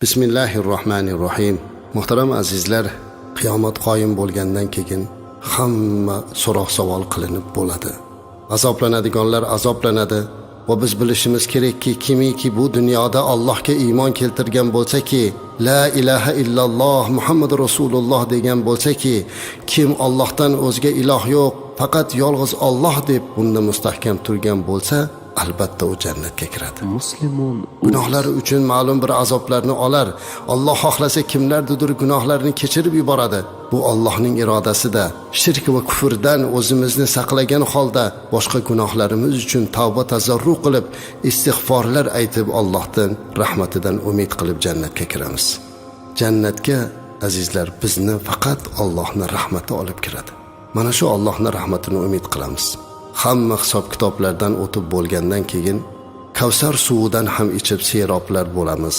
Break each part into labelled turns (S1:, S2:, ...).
S1: Bismillahirrohmanirrohim. Muhtaram azizlar, qiyomat qoyim bo'lgandan keyin hamma so'roq savol qilinib bo'ladi. Azoblanadiganlar azoblanadi va biz bilishimiz kerakki, kimiki bu dunyoda Allohga iymon keltirgan bo'lsa-ki, la ilaha illalloh Muhammadur Rasululloh degan bo'lsa-ki, kim Allohdan o'zga iloh yo'q, faqat yolg'iz Alloh deb bunda mustahkam turgan bo'lsa, albatta u jannatga kiradi. Gunohlari uchun ma'lum bir azoblarni olar. Alloh xohlasa kimlardir gunohlarini kechirib yuboradi. Bu Allohning irodasida. Shirk va kufrdan o'zimizni saqlagan holda boshqa gunohlarimiz uchun tavba tazarru qilib, istig'forlar aytib Allohdan rahmatidan umid qilib jannatga kiramiz. Jannatga azizlar bizni faqat Allohning rahmati olib kiradi. Mana shu Allohning rahmatini umid qilamiz. Hamma hisob kitoblardan o'tib bo'lgandan keyin Kavsar suvidan ham ichib seroblar bo'lamiz.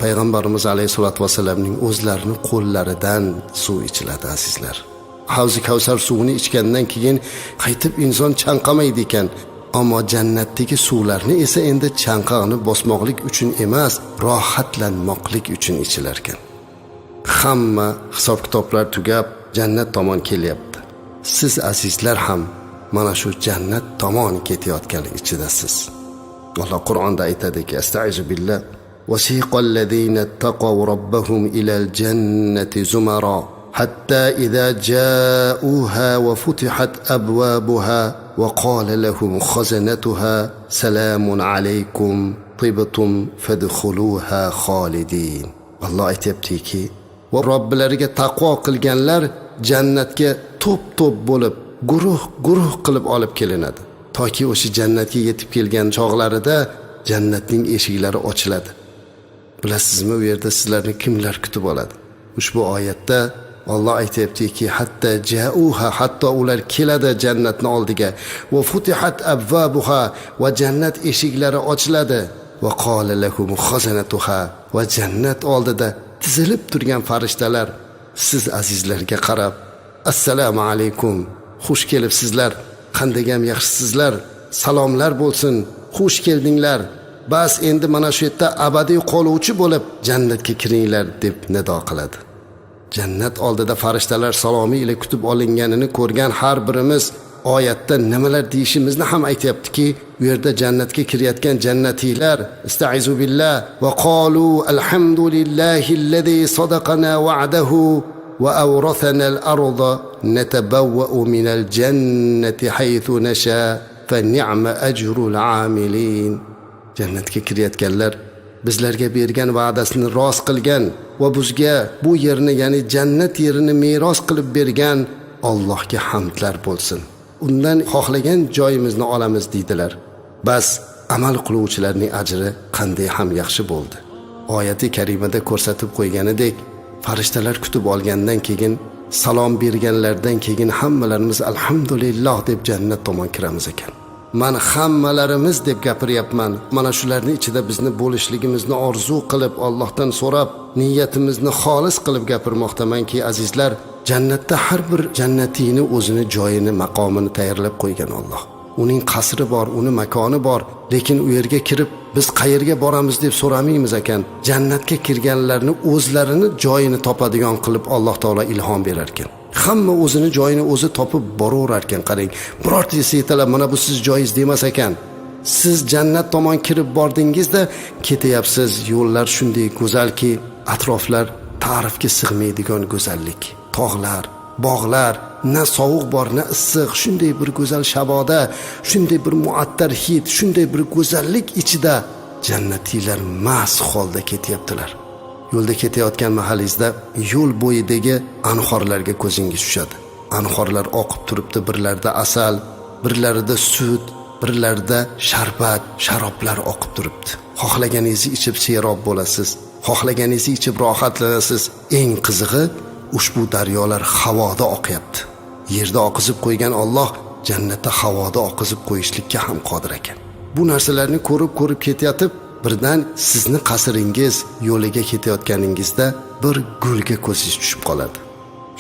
S1: Payg'ambarimiz alayhisolatu vasallamning o'zlarining qo'llaridan suv ichiladi azizlar. Havzi Kavsar suvini ichgandan keyin qaytib inson chanqamaydi ekan, ammo jannatdagi suvlarni esa endi chanqoqni bosmoqlik uchun emas, rohatlanmoqlik uchun ichilar ekan. Hamma hisob kitoblar tugab jannat tomon kelyapti. Siz azizlar ham mana shu jannat tomon ketayotgan ichidasiz. Allah Qur'onda aytadiki, Estaizu billah, "Wasiqal ladina taqaw rabbahum ilal jannati zumara hatta idza ja'uha wa futihat abwabuha wa qala lahum khazanatuha salamun alaykum tibtum fadkhuluha khalidin." Allah aytayaptiki, va Robbilariga taqvo qilganlar jannatga to'p-to'p bo'lib guruh qilib olib kelinadi. Toki o'sha jannatga yetib kelgan chog'larida jannatning eshiklari ochiladi. Bilasizmi, u yerda sizlarni kimlar kutib oladi? Ushbu oyatda Alloh aytayaptiki, hatta ja'uha, hatto ular keladi jannatning oldiga, va futihat abwabuha, va jannat eshiklari ochiladi, va qala lahum khazanatuha, va jannat oldida tizilib turgan farishtalar siz azizlarga qarab, assalomu alaykum, xush kelibsizlar, qandayam yaxshisizlar, salomlar bo'lsin, xush keldinglar. Bas endi mana shu yerda abadiy qoluvchi bo'lib jannatga kiringlar deb nido qiladi. Jannat oldida farishtalar salomi ila kutib olinganini ko'rgan har birimiz oyatda nimalar deyishimizni ham aytayaptiki, u yerda jannatga kirayotgan jannatiylar istaizu billah va qalu alhamdulillahillazi sadaqana wa'dahu va awrathana al-arda natabawwa'u minal jannati haythu nasha fa ni'ma ajrul 'amilin. Jannatga kirayotganlar bizlarga bergan va'dasini rost qilgan va bizga bu yerni, ya'ni jannat yerini meros qilib bergan Allohga hamdlar bo'lsin. Undan xohlagan joyimizni olamiz deydilar. Bas amal qiluvchilarning ajri qanday ham yaxshi bo'ldi. Oyati karimada ko'rsatib qo'yganidek, farishtalar kutib olgandan keyin, salom berganlardan keyin hammalarimiz alhamdulillah deb jannat tomon kiramiz ekan. Men hammalarimiz deb gapiryapman. Mana shularning ichida bizni bo'lishligimizni orzu qilib, Allohdan so'rab, niyatimizni xolis qilib gapirmoqdamanki, azizlar, jannatda har bir jannatiyni o'zini joyini, maqomini tayyorlab qo'ygan Alloh. Uning qasri bor, uning makoni bor, lekin u yerga kirib biz qayerga boramiz deb so'ramaymiz ekan. Jannatga kirganlarni o'zlarini joyini topadigan qilib Alloh taolo ilhom berar ekan. Hamma o'zini joyini o'zi topib boraverar ekan. Qarang, birortasi aytala mana bu siz joyingiz demas ekan. Siz jannat tomon kirib bordingizda ketyapsiz, yo'llar shunday go'zalki, atroflar ta'rifga sig'maydigan go'zallik. Tog'lar, bog'lar, na sovuq bor, na issiq, shunday bir go'zal shaboda, shunday bir muattar hid, shunday bir go'zallik ichida jannatiylar mast holda ketyaptilar. Yo'lda ketayotgan mahallingizda yo'l bo'yidagi anhorlarga ko'zingiz tushadi. Anhorlar oqib turibdi, birlarida asal, birlarida sut, birlarida sharbat, sharoblar oqib turibdi. Xohlaganingizni ichib serob bo'lasiz, xohlaganingizni ichib rohatlanasiz. Eng qizig'i, ushbu daryolar havoda oqyapti. Yerda oqizib qo'ygan Alloh jannatda havoda oqizib qo'yishlikka ham qodir ekan. Bu narsalarni ko'rib ketayotib, birdan sizni qasringiz yo'liga ketayotganingizda bir gulga ko'zingiz tushib qoladi.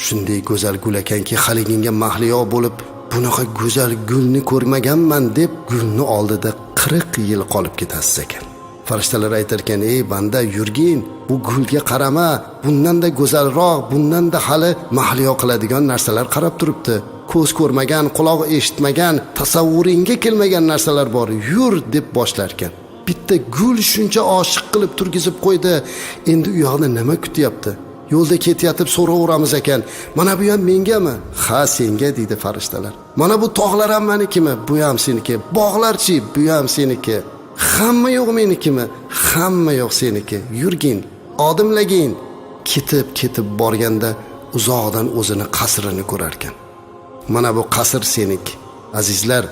S1: Shunday go'zal gul ekanki, haliginga mahliyo bo'lib, bunaqa go'zal gulni ko'rmaganman deb gulni oldida 40 yil qolib ketasiz ekan. Farishtalar aytarkan: ey banda, yurgin, bu gulga qarama, bundanda go'zalroq, bundanda hali mahliyo qiladigan narsalar qarab turibdi. Ko'z ko'rmagan, quloq eshitmagan, tasavvuringga kelmagan narsalar bor, yur deb boshlarkan. Bitta gul shuncha oshiq qilib turgizib qo'ydi. Endi u yoqda nima kutyapti? Yo'lda ketayotib so'raveramiz ekan: mana bu ham mengami? Ha, senga, deydi farishtalar. Mana bu tog'lar ham menikimi? Bu ham seniki. Bog'larchi, bu ham seniki. Hamma yo'q menikimi? Hamma yo'q seniki. Yurgin, odimlagin. Ketib borganda uzoqdan o'zini qasrini ko'rar ekan. Mana bu qasr seniki. Azizlar,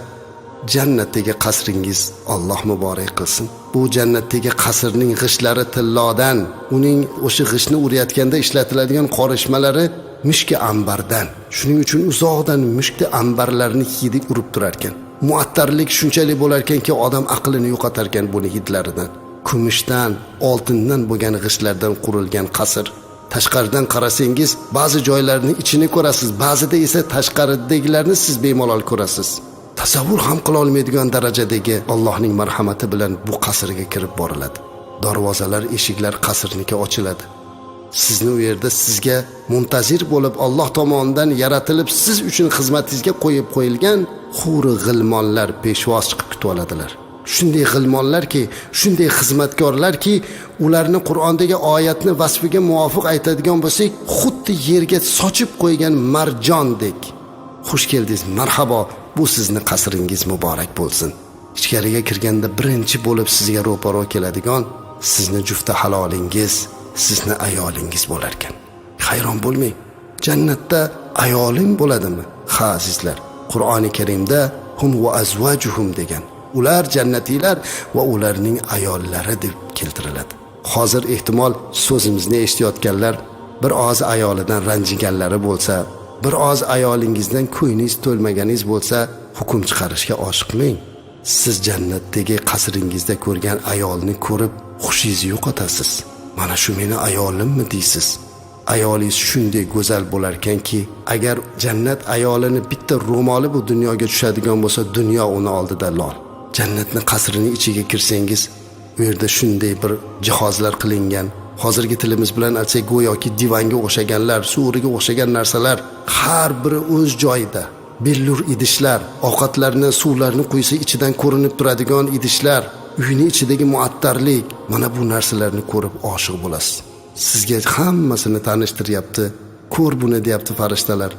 S1: jannatdagi qasringiz Alloh muborak qilsin. Bu jannatdagi qasrning g'ishlari tillodan, uning o'sha g'ishni urayotganda ishlatiladigan qorishmalari mushki ambardan. Shuning uchun uzoqdan mushki ambarlarni hidi urib turar ekan. Muattarlik shunchalik bo'lar ekanki, odam aqlini yo'qotar ekan buni hidlaridan. Kumushdan, oltindan bo'lgan g'ishlardan qurilgan qasr. Tashqaridan qarasangiz, ba'zi joylarning ichini ko'rasiz, ba'zida esa tashqaridagilarni siz bemalol ko'rasiz. Tasavvur ham qila olmaydigan darajadagi Allohning marhamati bilan bu qasrga kirib boriladi. Darvozalar, eshiklar qasrniki ochiladi. Sizni u yerda sizga muntazir bo'lib Alloh tomonidan yaratilib siz uchun xizmatingizga qo'yib qo'yilgan huri g'ilmonlar peshvoz chiqib kutib oladilar. Shunday g'ilmonlarki, shunday xizmatkorlarki, ularni Qur'ondagi oyatni vasfiga muvofiq aytadigan bo'lsak, xuddi yerga sochib qo'ygan marjondek. Xush keldingiz, marhabo, bu sizni qasringiz muborak bo'lsin. Ichkariga kirganda birinchi bo'lib sizga ro'paro keladigan sizni jufti halolingiz, sizni ayolingiz bo'lar ekan. Hayron bo'lmang. Jannatda ayoling bo'ladimi? Ha, azizlar. Qur'oni Karimda hum va azvajuhum degan. Ular jannatiylar va ularning ayollari deb keltiriladi. Hozir ehtimol so'zimizni eshitayotganlar bir oz ayolidan ranjiganlari bo'lsa, bir oz ayolingizdan ko'yingiz to'lmaganingiz bo'lsa, hukm chiqarishga oshiqmang. Siz jannatdagi qasringizda ko'rgan ayolni ko'rib xushingizni yo'qotasiz. Mana shu meni ayolimmi deysiz? Ayolingiz shunday go'zal bo'lar ekanki, agar jannat ayolini bitta ro'moli bu dunyoga tushadigan bo'lsa, dunyo uni oldida lol. Jannatning qasrining ichiga kirsangiz, u yerda shunday bir jihozlar qilingan, hozirgi tilimiz bilan aytsak go'yoki divanga o'xshaganlar, suvriga o'xshagan narsalar har biri o'z joyida. Billur idishlar, ovqatlarni, suvlarni qo'ysa ichidan ko'rinib turadigan idishlar, uyning ichidagi muattarlik, mana bu narsalarni ko'rib oshiq bo'lasiz. Sizga hammasini tanishtiryapti. Ko'r buni deyapti farishtalar.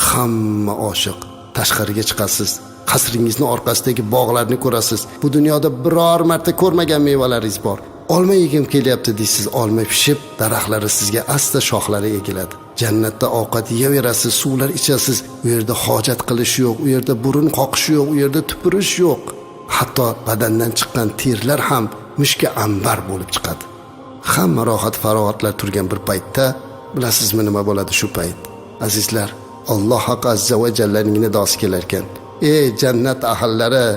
S1: Hamma oshiq. Tashqariga chiqasiz. Qasringizni orqasidagi bog'larni ko'rasiz. Bu dunyoda biror marta ko'rmagan mevalaringiz bor. Olma yegim kelyapti deysiz, olma pishib, daraxtlari sizga asta shoxlari egiladi. Jannatda ovqat yeyaverasiz, suvlar ichasiz. U yerda hojat qilish yo'q, u yerda burun qoqish yo'q, u yerda tupurish yo'q. Hatto badandan chiqqan terlar ham mushka ambar bo'lib chiqadi. Hamma rohat farohatlar turgan bir paytda, bilasizmi nima bo'ladi shu payt? Azizlar, Alloh haq azza va jallaning nidosi kelar ekan. Ey jannat ahllari,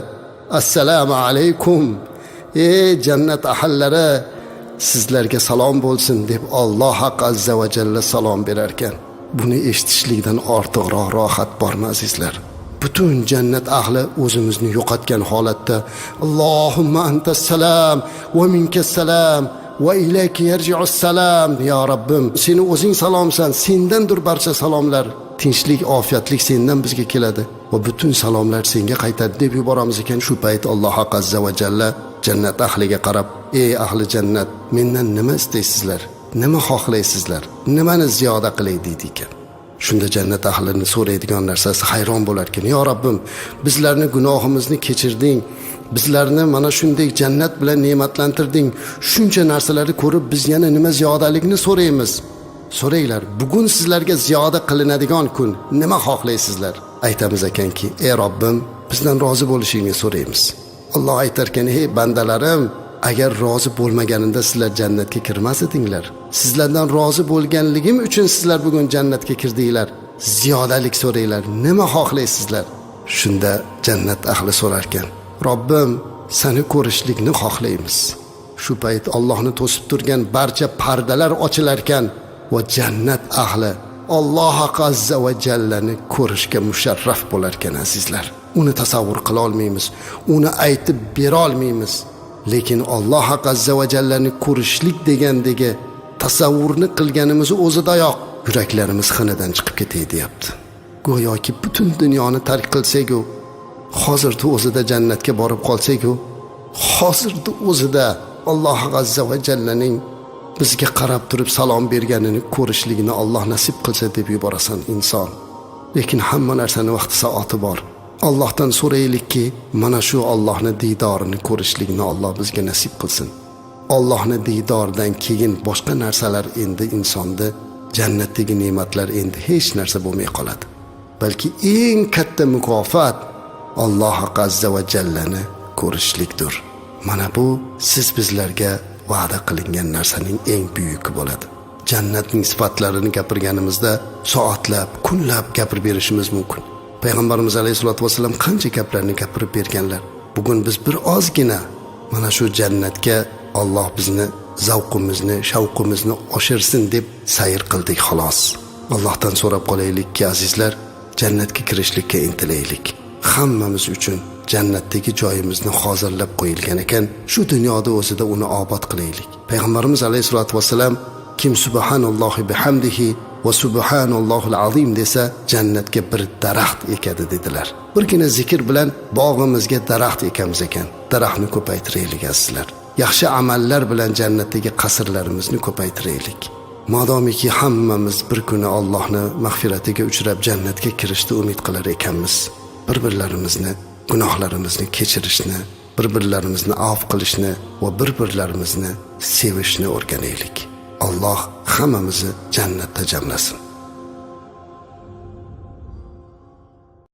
S1: assalomu alaykum. Ey jannat ahllari, sizlarga salom bo'lsin deb Alloh haq azza va jalla salom berar ekan. Buni eshitishlikdan ortiqroq rohat bormi azizlar? Butun jannat ahli o'zimizni yo'qotgan holatda Allohumma antas salam va minkas salam va ilayka yarji'us salam. Ya Rabbim, seni o'zing salomsan, sendandir barcha salomlar. Tinchlik, ofiyatlik sendan bizga keladi va butun salomlar senga qaytadi deb yuboramiz ekan. Shu payt Alloh azza va jalla jannat ahliga qarab: ey ahli jannat, mendan nima istaysizlar? Nima xohlaysizlar? Nimani ziyoda qilay deydi ekan. Shunda jannat ahlini so'raydigan narsasi hayron bo'lar ekan. Ya Rabbim, bizlarni gunohimizni kechirding. Bizlarni mana shunday jannat bilan ne'matlantirding. Shuncha narsalarni ko'rib biz yana nima ziyodalikni so'raymiz? So'ranglar, bugun sizlarga ziyoda qilinadigan kun. Nima xohlaysizlar? Aytamiz ekanki, ey Robbim, bizdan rozi bo'lishingni so'raymiz. Alloh aytar ekan: "Ey bandalarim, agar rozi bo'lmaganimda sizlar jannatga kirmas edinglar. Sizlardan rozi bo'lganligim uchun sizlar bugun jannatga kirdinglar. Ziyodalik so'ranglar, nima xohlaysizlar?" Shunda jannat ahli so'rar ekan: "Robbim, seni ko'rishlikni xohlaymiz." Shu payt Allohni to'sib turgan barcha pardalar ochilar ekan va jannat ahli Alloh azza va jallani ko'rishga musharraf bo'lar ekan azizlar. Uni tasavvur qila olmaymiz, uni aytib bera olmaymiz. lekin Alloh azza va jallani ko'rishlik degandagi tasavvurni qilganimiz o'zidayoq yuraklarimiz xinadan chiqib ketay deyapti. Go'yoki butun dunyoni tark qilsak-ku, hozirda o'zida jannatga borib qolsak-ku, hozirda o'zida Alloh azza va jallaning bizga qarab turib salom berganini ko'rishligini Alloh nasib qilsa deb yuborasan inson. Lekin hamma narsaning vaqti soati bor. Allohdan so'raylikki, mana shu Allohning diydorini ko'rishlikni Alloh bizga nasib qilsin. Allohning diydoridan keyin boshqa narsalar endi insonda jannatdagi ne'matlar endi hech narsa bo'lmay qoladi. Balki eng katta mukofot Alloh azza va jallani ko'rishlikdir. Mana bu siz bizlarga va'da qilingan narsaning eng buyuki bo'ladi. Jannatning sifatlarini gapirganimizda soatlab, kunlab gapirib berishimiz mumkin. Payg'ambarimiz alayhisolatu vasallam qancha gaplarni gapirib berganlar. Bugun biz bir ozgina mana shu jannatga Alloh bizni zavqimizni, shavqimizni oshirsin deb sayr qildik xolos. Allohdan so'rab qolaylikki, azizlar, jannatga kirishlikka intilaylik. Hammamiz uchun jannatdagi joyimizni hozirlab qo'yilgan ekan, shu dunyoda o'zida uni obod qilaylik. Payg'ambarimiz alayhisolatu vasallam kim subhanallohi bihamdihi va subhanallohul azim desa jannatga bir daraxt ekadi dedilar. Birgina zikr bilan bog'imizga daraxt ekamiz ekan. Daraxtni ko'paytiraylik azizlar. Yaxshi amallar bilan jannatdagi qasrlarimizni ko'paytiraylik. Modomiki hammamiz bir kuni Allohning mag'firatiga uchrab jannatga kirishni umid qilar ekanmiz, bir-birlarimizni gunohlarimizni kechirishni, bir-birlarimizni afv qilishni va bir-birlarimizni sevishni o'rganaylik. Alloh hammamizni jannatda jamlasin.